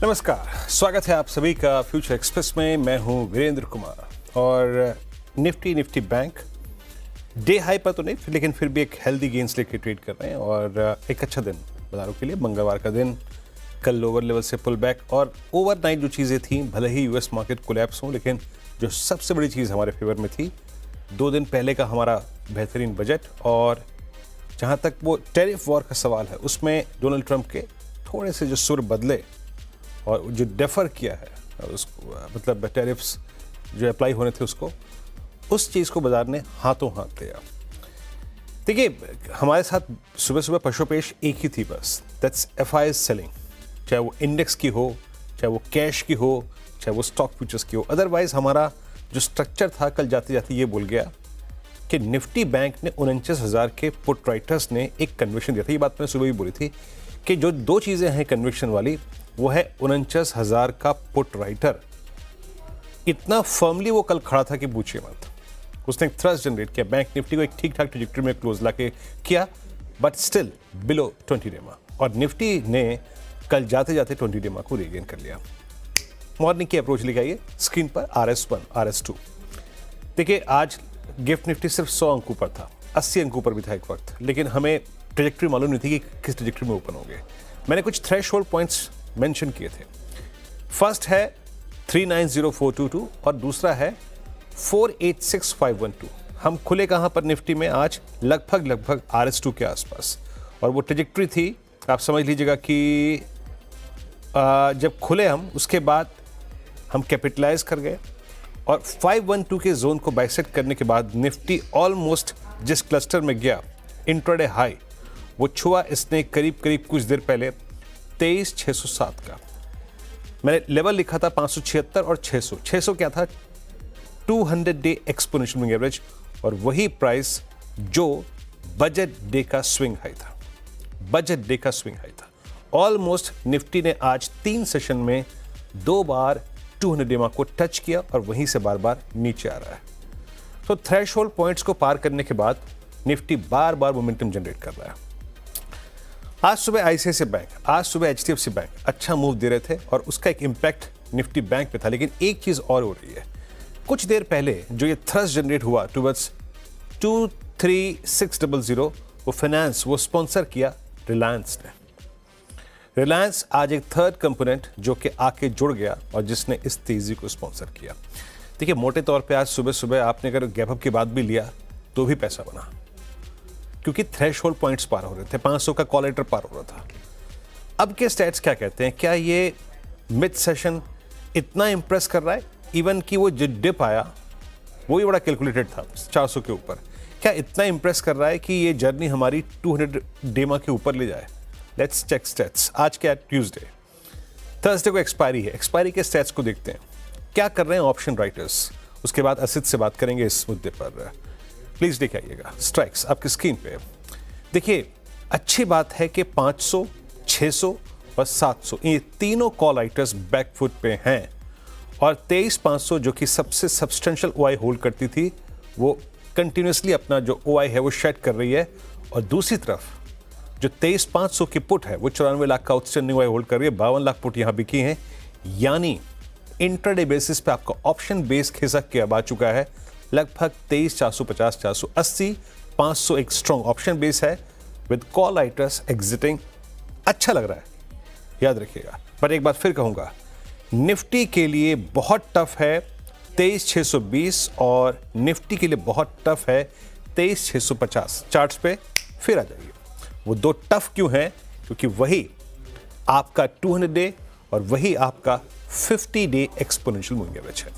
नमस्कार, स्वागत है आप सभी का फ्यूचर एक्सप्रेस में। मैं हूं वीरेंद्र कुमार और निफ्टी बैंक डे हाई पर तो नहीं, लेकिन फिर भी एक हेल्दी गेंस लेके ट्रेड कर रहे हैं और एक अच्छा दिन बाजारों के लिए। मंगलवार का दिन, कल लोअर लेवल से पुल बैक और ओवरनाइट जो चीज़ें थी, भले ही यूएस मार्केट कोलैप्स हों, लेकिन जो सबसे बड़ी चीज़ हमारे फेवर में थी, 2 दिन पहले का हमारा बेहतरीन बजट। और जहाँ तक वो टैरिफ वॉर का सवाल है, उसमें डोनाल्ड ट्रंप के थोड़े से जो सुर बदले और जो डेफर किया है उसको, मतलब टैरिफ्स जो अप्लाई होने थे उसको, उस चीज़ को बाजार ने हाथों हाथ लिया। देखिए, हमारे साथ सुबह सुबह पशुपेश एक ही थी बस, दैट्स एफआई सेलिंग, चाहे वो इंडेक्स की हो, चाहे वो कैश की हो, चाहे वो स्टॉक फ्यूचर्स की हो। अदरवाइज हमारा जो स्ट्रक्चर था कल जाते जाते ये बोल गया कि निफ्टी बैंक ने 49,000 के पुट राइटर्स ने एक कन्विक्शन दिया था। ये बात मैंने सुबह भी बोली थी कि जो 2 चीज़ें हैं कन्विक्शन वाली, वो है 49,000 का पुट राइटर। इतना फर्मली वो कल खड़ा था कि पूछिए मत। उसने एक थ्रस्ट जनरेट किया, बैंक निफ्टी को एक ठीक ठाक ट्रैजेक्टरी में क्लोज लाके किया, बट स्टिल बिलो 20 डेमा। और निफ्टी ने कल जाते जाते 20 डेमा को रीगेन कर लिया। मॉर्निंग की अप्रोच लेके आइए स्क्रीन पर, RS1 RS2। देखिए, आज गिफ्ट निफ्टी सिर्फ 100 अंकों पर था, 80 अंकों पर भी था एक वक्त, लेकिन हमें ट्रैजेक्टरी मालूम नहीं थी कि किस ट्रैजेक्टरी में ओपन होंगे। मैंने कुछ थ्रेशोल्ड पॉइंट्स मेंशन किए थे। फर्स्ट है 390,422 और दूसरा है 486,512। हम खुले कहां पर निफ्टी में आज? लगभग RS2 के आसपास। और वो ट्रैजेक्टरी थी, आप समझ लीजिएगा कि जब खुले हम, उसके बाद हम कैपिटलाइज कर गए और 512 के जोन को बाइसेक्ट करने के बाद निफ्टी ऑलमोस्ट जिस क्लस्टर में गया इंट्राडे हाई, वो छुआ इसने करीब कुछ देर पहले 23,607 का। मैंने लेवल लिखा था 576 और 600। 600 क्या था? 200 डे एक्सपोनेंशियल मूविंग एवरेज, और वही प्राइस जो बजट डे का स्विंग हाई था। बजट डे का स्विंग हाई था। ऑलमोस्ट निफ्टी ने आज 3 सेशन में 2 बार 200 डेमा को टच किया और वहीं से बार बार नीचे आ रहा है। तो थ्रेशोल्ड पॉइंट्स को पार करने के बाद निफ्टी बार बार मोमेंटम जनरेट कर रहा है। आज सुबह आईसीआईसीआई बैंक, आज सुबह एचडीएफसी बैंक अच्छा मूव दे रहे थे और उसका एक इंपैक्ट निफ्टी बैंक पे था। लेकिन एक चीज और हो रही है, कुछ देर पहले जो ये थ्रस्ट जनरेट हुआ टुवर्ड्स 23600, वो फाइनेंस, वो स्पॉन्सर किया रिलायंस ने। रिलायंस आज एक थर्ड कंपोनेंट जो कि आके जुड़ गया और जिसने इस तेजी को स्पॉन्सर किया। देखिए, मोटे तौर पे आज सुबह सुबह आपने अगर गैप अप की बात भी लिया तो भी पैसा बना, क्योंकि थ्रेशोल्ड पॉइंट्स पार हो रहे थे, 500 का कॉल लेटर पार हो रहा था। अब के स्टैट्स क्या कहते हैं? क्या ये मिड सेशन इतना इंप्रेस कर रहा है? इवन कि वो जो डिप आया वो भी बड़ा कैलकुलेटेड था, 400 के ऊपर। क्या इतना इंप्रेस कर रहा है कि ये जर्नी हमारी 200 डेमा के ऊपर ले जाए? Let's check stats. आज क्या? ट्यूसडे, थर्सडे को एक्सपायरी है। एक्सपायरी के स्टैट्स को देखते हैं क्या कर रहे हैं ऑप्शन राइटर्स। उसके बाद असित से बात करेंगे इस मुद्दे पर। प्लीज देख आइएगा स्ट्राइक्स आपकी स्क्रीन पे। देखिए, अच्छी बात है कि 500, 600 और 700 ये तीनों कॉल राइटर्स बैकफुट पे हैं और 23,500 जो कि सबसे सब्सटेंशियल ओआई होल्ड करती थी, वो कंटिन्यूसली अपना जो ओआई है वो शेड कर रही है। और दूसरी तरफ जो 23,500 की पुट है वो 94 लाख का आउटस्टैंडिंग ओआई होल्ड कर रही है। 52 लाख पुट यहां बिकी हैं, यानी इंट्राडे बेसिस पे आपका ऑप्शन बेस खिसक के अब आ चुका है लगभग 23,450, 480, 500 एक स्ट्रॉन्ग ऑप्शन बेस है विद कॉल राइटर्स एग्जिटिंग। अच्छा लग रहा है, याद रखिएगा। पर एक बात फिर कहूंगा, निफ्टी के लिए बहुत टफ है 23,620 और निफ्टी के लिए बहुत टफ है 23,650। चार्ट्स पे फिर आ जाइए। वो 2 टफ क्यों हैं? क्योंकि वही आपका 200 डे और वही आपका 50 डे एक्सपोनेंशियल मूविंग एवरेज है।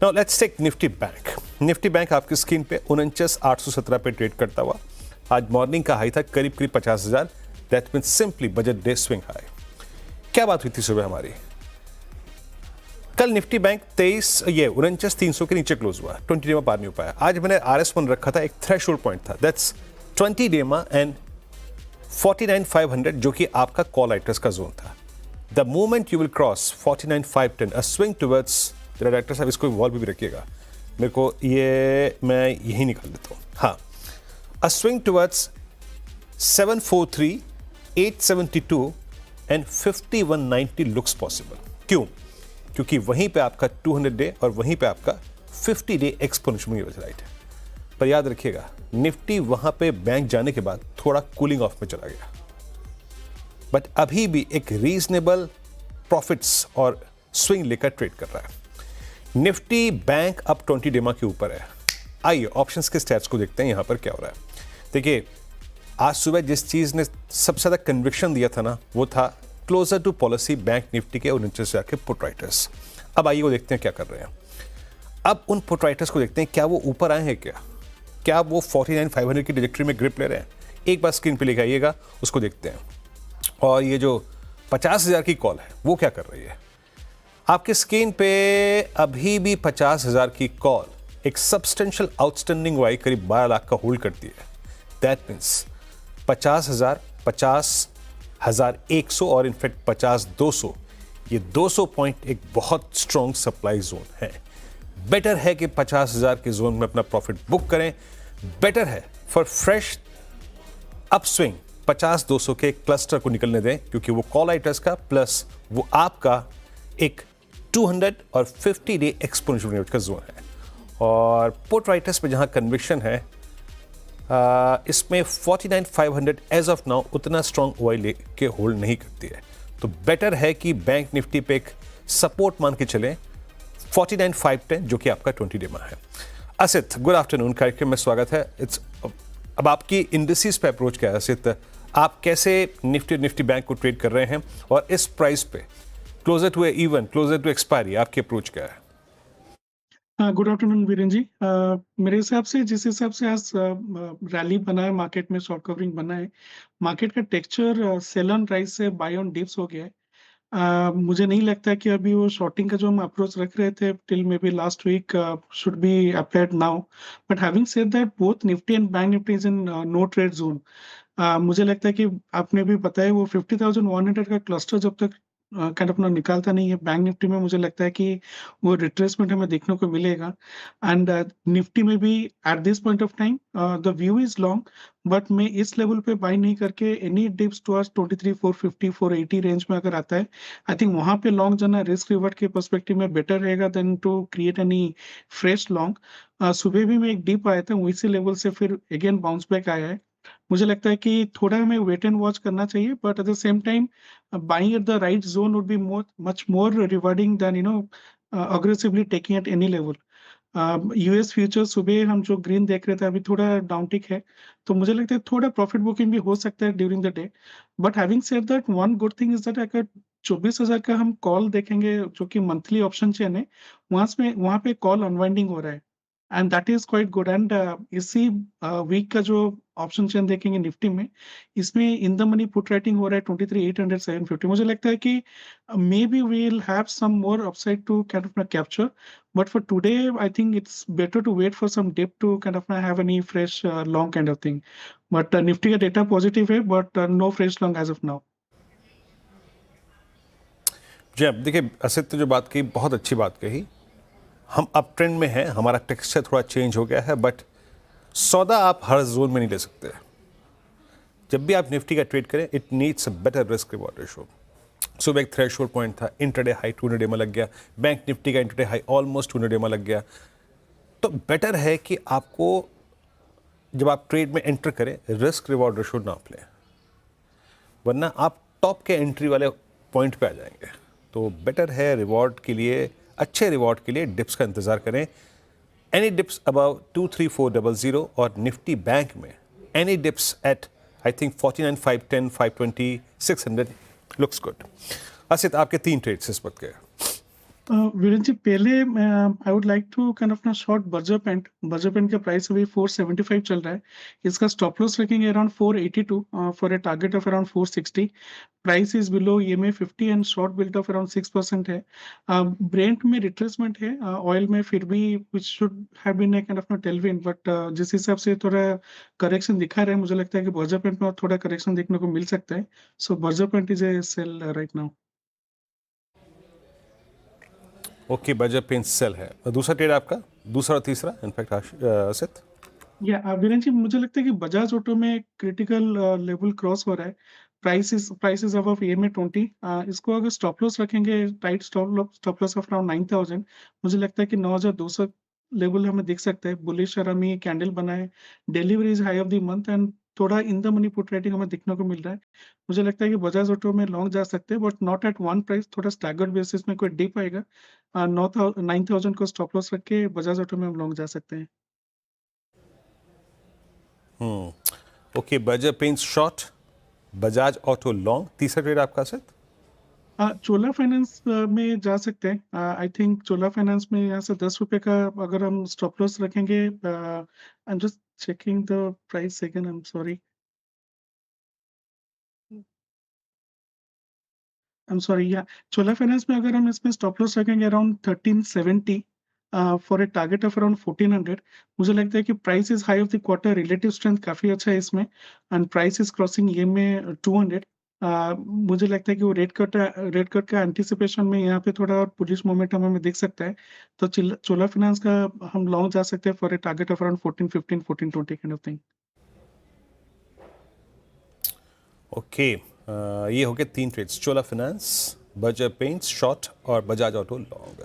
Now let's take Nifty bank. Nifty bank आपकी स्क्रीन पे 49,817 पे ट्रेड करता हुआ। आज मॉर्निंग का हाई था करीब 50,000। That means simply budget day swing high. क्या बात हुई थी सुबह हमारी? कल निफ्टी बैंक 49,300 के नीचे क्लोज हुआ, 20 डेमा पार नहीं हो पाया। आज मैंने RS1 रखा था, एक थ्रेशोल्ड पॉइंट था, दैट्स 20 डेमा एंड 49,500 जो कि आपका कॉल राइटर्स का जोन था। The moment you will cross 49,510 a swing towards, director साहब इसको वॉल पे भी रखिएगा, मेरे को ये मैं यही निकाल देता हूँ। हाँ, अ swing towards 743, 872 and 5190 looks possible. क्यों? क्योंकि वहीं पे आपका 200 डे और वहीं पे आपका 50 day exponential moving average right है। पर याद रखिएगा, निफ्टी वहां पे बैंक जाने के बाद थोड़ा कूलिंग ऑफ में चला गया, बट अभी भी एक रीजनेबल प्रॉफिट्स और स्विंग लेकर ट्रेड कर रहा है। निफ्टी बैंक अब 20 डेमा के ऊपर है। आइए ऑप्शंस के स्टैट्स को देखते हैं, यहां पर क्या हो रहा है। देखिए, आज सुबह जिस चीज ने सबसे ज्यादा कन्विक्शन दिया था ना, वो था closer to policy bank Nifty के और नीचे से आके पुट राइटर्स। अब आइए वो देखते हैं क्या कर रहे हैं। अब उन पुट राइटर्स को देखते हैं, क्या वो ऊपर आए हैं, क्या वो 49,500 की डिरेक्टरी में ग्रिप ले रहे हैं। एक बार स्क्रीन पे लेके आइएगा, उसको देखते हैं। और ये जो 50,000 की कॉल है वो क्या कर रही है। आपके स्क्रीन पे अभी भी 50,000 की कॉल एक सब्सटेंशियल आउटस्टैंडिंग वाई करीब 12 लाख का होल्ड करती है। दैट मीन्स 50,000, 50,100 और इनफैक्ट 50,200, ये 200 पॉइंट एक बहुत स्ट्रॉन्ग सप्लाई जोन है। बेटर है कि 50,000 के जोन में अपना प्रॉफिट बुक करें। बेटर है फॉर फ्रेश अपस्विंग 50-200 के क्लस्टर को निकलने दें, क्योंकि वो कॉल राइटर्स का प्लस वो आपका एक 200 और 50 डे एक्सपोनेंशियल मूविंग एवरेज का जोन है। और पुट राइटर्स पे जहां कन्विक्शन है, इसमें 49,500 एज ऑफ नाउ उतना स्ट्रॉन्ग ओआई लेके होल्ड नहीं करती है। तो बेटर है कि बैंक निफ्टी पे एक सपोर्ट मान के चलें 49,510, जो कि आपका 20 डेमा है। असित, गुड आफ्टरनून, कार्यक्रम में स्वागत है। अब आपकी इंडिसेस पे अप्रोच क्या है असित? आप कैसे निफ्टी बैंक को ट्रेड कर रहे हैं और इस प्राइस पे closer to even, closer to expiry, आपकी अप्रोच क्या है? Good afternoon Viren ji. मेरे हिसाब से जिस हिसाब से आज रैली बना है मार्केट में, शॉर्ट कवरिंग बना है, मार्केट का टेक्सचर सेल ऑन राइज से बाय ऑन डिप्स हो गया है। मुझे नहीं लगता कि अभी वो शॉर्टिंग का जो हम अप्रोच रख रहे थे till maybe last week should be applied now. But having said that, both Nifty and bank Nifty is in no trade zone. मुझे लगता है कि आपने भी बताया, वो 50,100 का क्लस्टर जब तक काइंड अपना निकालता नहीं है बैंक निफ्टी में, मुझे लगता है कि वो रिट्रेसमेंट हमें देखने को मिलेगा। एंड निफ्टी में भी at this point of time the view is long, but मैं इस लेवल पे बाय नहीं करके एनी डिप्स टुवर्ड्स 23,450 480 रेंज में अगर आता है, आई थिंक वहां पे लॉन्ग जाना रिस्क रिवर्ट के पर्सपेक्टिव में बेटर रहेगा then to create any fresh long. सुबह भी मैं एक डिप आया था, इसी लेवल से फिर अगेन बाउंस बैक आया है। मुझे लगता है कि थोड़ा हमें वेट एंड वॉच करना चाहिए, but at the same time buying at the right zone would be much more rewarding than aggressively taking at any level. US future सुबह हम जो ग्रीन देख रहे थे, अभी थोड़ा डाउनटिक है, तो मुझे लगता है थोड़ा प्रॉफिट बुकिंग भी हो सकता है during the day. But having said that, one good thing is that अगर 24,000 का हम कॉल देखेंगे जो कि मंथली ऑप्शन चेन है, वहां पे कॉल अनवाइंडिंग हो रहा है, and that is quite good. And इसी वीक का जो ऑप्शन चेन देखेंगे निफ्टी में, इसमें in the money put writing हो रहा है 23,800 750। मुझे लगता है कि maybe we will have some more upside to kind of capture, but for today I think it's better to wait for some dip to kind of have any fresh long kind of thing. But nifty का data positive है, but no fresh long as of now. जी, अब देखिए असित, जो बात कही बहुत अच्छी बात कही। हम अप ट्रेंड में हैं, हमारा टेक्सचर थोड़ा चेंज हो गया है, बट सौदा आप हर जोन में नहीं ले सकते। जब भी आप निफ्टी का ट्रेड करें, it needs a better risk reward ratio. सुबह एक थ्रेशोल्ड पॉइंट था, इंट्राडे हाई 200 डे में लग गया, बैंक निफ्टी का इंट्राडे हाई ऑलमोस्ट 200 डे में लग गया। तो बेटर है कि आपको जब आप ट्रेड में एंटर करें, रिस्क रिवॉर्ड रेशो नाप लें, वरना आप टॉप के एंट्री वाले पॉइंट पे आ जाएंगे। तो बेटर है रिवॉर्ड के लिए, अच्छे रिवॉर्ड के लिए डिप्स का इंतजार करें। एनी डिप्स अबाउट 23400 और निफ्टी बैंक में any dips at I think 49,510 520 600 looks good. Asit, आपके 3 ट्रेड्स इस वक्त के? वीरेन जी, पहले I would like to kind of short Berger paint का प्राइस अभी 475 चल रहा है। इसका स्टॉप लॉस रखेंगे around 482 for a target of around 460। Price is below EMA 50 and short built off around 6% है। ब्रेंट में रिट्रेसमेंट है, ऑयल में फिर भी which should have been a kind of tailwind, but जिस हिसाब से थोड़ा करेक्शन दिखा रहा है, मुझे लगता है कि बर्जर पेंट में और थोड़ा करेक्शन देखने को मिल सकता है। So Berger paint is a sale right now. Okay, budget pen sale है। और दूसरा ट्रेड आपका, दूसरा और तीसरा इनफैक्ट असित? या वीरेन जी, मुझे लगता है कि बजाज ऑटो में क्रिटिकल लेवल क्रॉस हो रहा है। Price is above EMA 20। इसको अगर स्टॉप लॉस रखेंगे, tight stop loss of around 9000, मुझे लगता है कि 9200 लेवल हमें दिख सकता है। बुलिश अरामी कैंडल बना है, delivery is high of the month end थोड़ा in the money put rating हमें देखने को मिल रहा है। मुझे लगता है कि बजाज ऑटो में लॉन्ग जा सकते हैं, but not at one price, थोड़ा स्टैगर्ड बेसिस में कोई डिप आएगा। 9000 को स्टॉप लॉस रख के बजाज ऑटो में हम लॉन्ग जा सकते हैं। Okay, Bajaj paints short, Bajaj auto long, तीसरा ट्रेड आपका सर? चोला फाइनेंस में जा सकते हैं। आई थिंक चोला फाइनेंस में यहाँ से 10 रुपए का अगर हम स्टॉप लॉस रखेंगे, I am just checking the price again, I am sorry. या चोला फाइनेंस में अगर हम इसमें स्टॉप लॉस रखेंगे around 1370 for a target of around 1400। मुझे लगता है कि price is high of the quarter, relative strength काफी अच्छा है इसमें एंड प्राइस इज क्रॉसिंग ये में 200। मुझे लगता है कि वो रेट कट का एंटिसिपेशन में यहाँ पे थोड़ा और पुलिस मोमेंटम हमें दिख सकता है। तो चोला फाइनेंस का हम लॉन्ग जा सकते हैं for a target of around 1415 1420 kind of thing. Okay, ये हो गए 3 ट्रेड्स, चोला फाइनेंस, बजाज पेंट्स शॉर्ट और बजाज ऑटो लॉन्ग।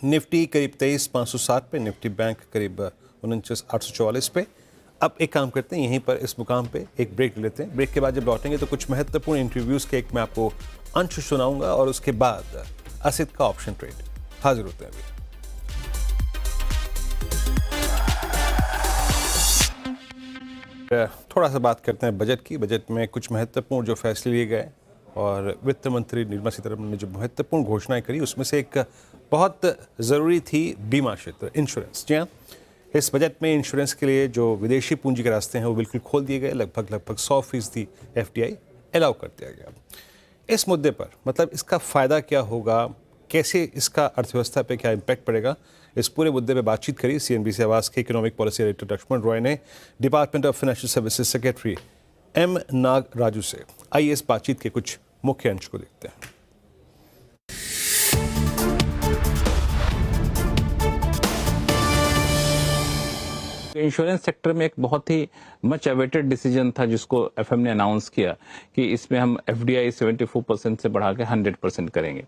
निफ्टी करीब 23,560 पे, निफ्टी बैंक करीब 49,844 पे। अब एक काम करते हैं, यहीं पर इस मुकाम पे एक ब्रेक लेते हैं। ब्रेक के बाद जब लौटेंगे तो कुछ महत्वपूर्ण इंटरव्यूज़ के एक मैं आपको अंश सुनाऊंगा और उसके बाद असित का ऑप्शन ट्रेड। हाजिर होते हैं अभी। थोड़ा सा बात करते हैं बजट की। बजट में कुछ महत्वपूर्ण जो फैसले लिए गए और वित्त मंत्री निर्मला सीतारमण ने जो महत्वपूर्ण घोषणाएं करी, उसमें से एक बहुत ज़रूरी थी बीमा क्षेत्र, इंश्योरेंस। जी हाँ, इस बजट में इंश्योरेंस के लिए जो विदेशी पूंजी के रास्ते हैं वो बिल्कुल खोल दिए गए। लगभग 100% FDI अलाउ कर दिया गया। इस मुद्दे पर मतलब इसका फ़ायदा क्या होगा, कैसे इसका अर्थव्यवस्था पे क्या इम्पैक्ट पड़ेगा, इस पूरे मुद्दे पे बातचीत करी CNBC आवाज़ के economic policy editor Lakshman Roy ने department of financial services secretary M Nagaraju से। आइए इस बातचीत के कुछ मुख्य अंश को देखते हैं। इंश्योरेंस सेक्टर में एक बहुत ही मच अवेटेड डिसीजन था जिसको FM ने अनाउंस किया कि इसमें हम FDI 74% से बढ़ा के 100% करेंगे।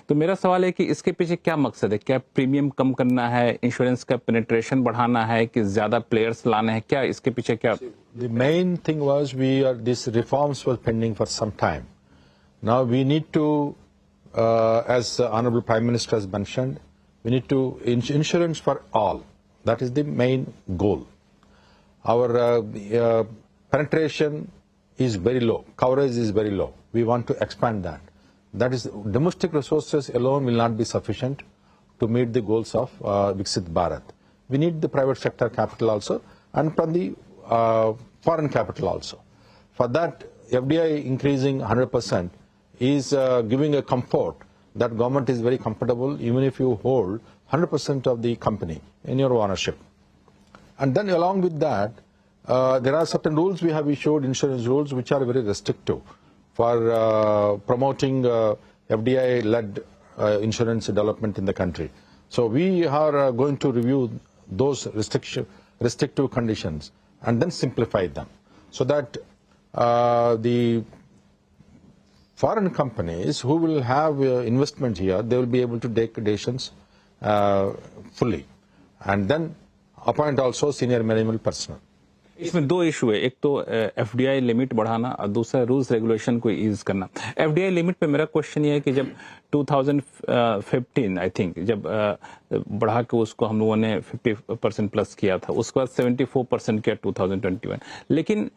तो मेरा सवाल है कि इसके पीछे क्या मकसद है? क्या प्रीमियम कम करना है, इंश्योरेंस का पेनिट्रेशन बढ़ाना है, कि ज्यादा प्लेयर्स लाने हैं? क्या इसके पीछे क्या? The main thing was these reforms were pending for some time. Now we need to, as the Honorable Prime Minister has mentioned, we need to insurance for all. That is the main goal. Our penetration is very low, coverage is very low. We want to expand that. That is, domestic resources alone will not be sufficient to meet the goals of Viksit Bharat. We need the private sector capital also, and from the foreign capital also. For that, FDI increasing 100% is giving a comfort that government is very comfortable even if you hold 100% of the company in your ownership. And then along with that, there are certain rules we have issued, insurance rules, which are very restrictive for promoting FDI-led insurance development in the country. So we are going to review those restrictive conditions and then simplify them so that the foreign companies who will have investment here, they will be able to take decisions fully and then appoint also senior management personnel. इसमें दो issue है, एक तो FDI limit बढ़ाना और दूसरा rules regulation को ease करना। FDI लिमिट पे मेरा क्वेश्चन ये है कि जब 2015 आई थिंक जब बढ़ा के उसको हम लोगों ने 50% प्लस किया था, उसके बाद 74% किया 2021, लेकिन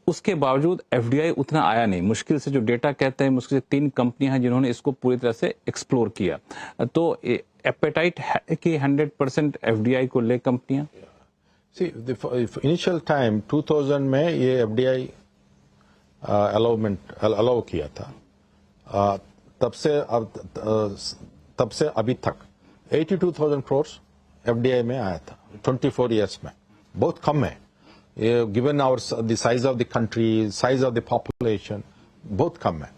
उसके बावजूद FDI उतना आया नहीं। मुश्किल से, जो डेटा कहते हैं, मुश्किल से 3 कंपनियां हैं जिन्होंने इसको पूरी तरह से एक्सप्लोर किया। तो एपेटाइट है कि 100% FDI को ले कंपनियां? See, the initial time 2000 में ये FDI अलाउ किया था, तब से अभी तक 82,000 crores FDI में आया था 24 years में, बहुत कम है। Given the size of the country, size of the population, बहुत कम है।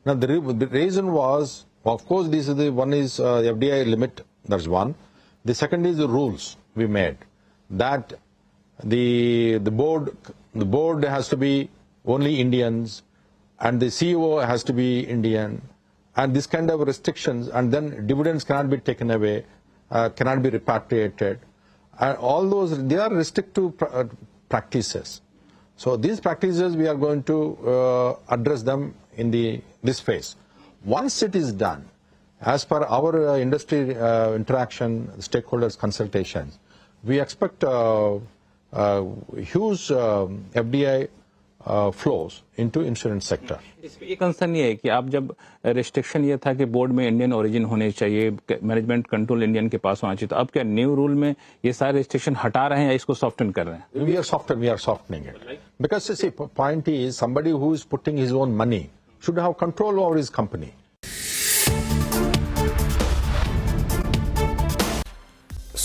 Now the reason was, of course, this is the one is FDI limit. That's one. The second is the rules we made that the board the board has to be only Indians, and the CEO has to be Indian, and this kind of restrictions, and then dividends cannot be taken away, cannot be repatriated, and all those, they are restrictive practices. So these practices, we are going to address them in this phase. Once it is done, as per our industry interaction, stakeholders consultations, we expect huge FDI flows into insurance sector. इसमें ये concern ये है कि आप जब restriction ये था कि बोर्ड में इंडियन ओरिजिन होने चाहिए, मैनेजमेंट कंट्रोल इंडियन के पास होना चाहिए, तो अब क्या न्यू रूल में ये सारे रिस्ट्रिक्शन हटा रहे हैं या इसको सॉफ्टन कर रहे हैं? We are softening it. Because see, point is, somebody who is putting his own money should have control over his company.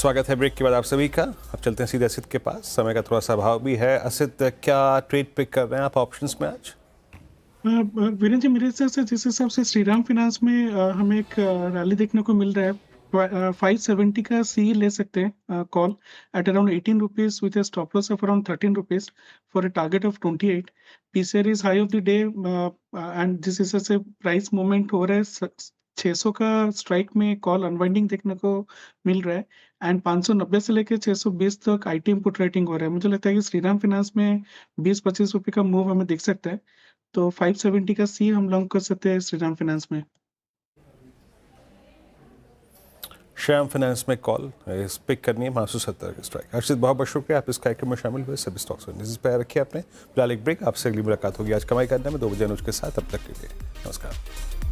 स्वागत है ब्रेक के बाद आप सभी का। अब चलते हैं सीधे असित के पास, समय का थोड़ा सा अभाव भी है। असित, क्या ट्रेड पिक कर रहे हैं आप ऑप्शंस में आज? वीरेंद्र जी, मेरे हिसाब से जिस हिसाब से श्रीराम फाइनेंस में हमें एक रैली देखने को मिल रहा है, 570 का सी ले सकते हैं call at around 18 rupees with A stop loss of around 13 rupees for a target of 28। PCR is high of the day and जिस हिसाब से प्राइस मूवमेंट हो रहा है, 600 का स्ट्राइक में कॉल अनवाइंडिंग देखने को मिल रहा है एंड 590 से लेकर 620 तक आईटी पुट राइटिंग हो रहा है। मुझे लगता है कि श्रीराम फाइनेंस में 20-25 रुपए का मूव हमें दिख सकता है, तो 570 का सी हम लॉन्ग कर सकते हैं श्रीराम फाइनेंस में। श्रीराम फाइनेंस में कॉल पिक करनी है 570 की स्ट्राइक। हर्षित, बहुत बहुत शुक्रिया, आप इस कार्यक्रम में शामिल हुए। सभी स्टॉक्स पे रखिए आपने। फिलहाल एक ब्रेक, आपसे अगली मुलाकात होगी आज कमाई करने में 2 बजे अनुज के साथ। अब तक के लिए नमस्कार।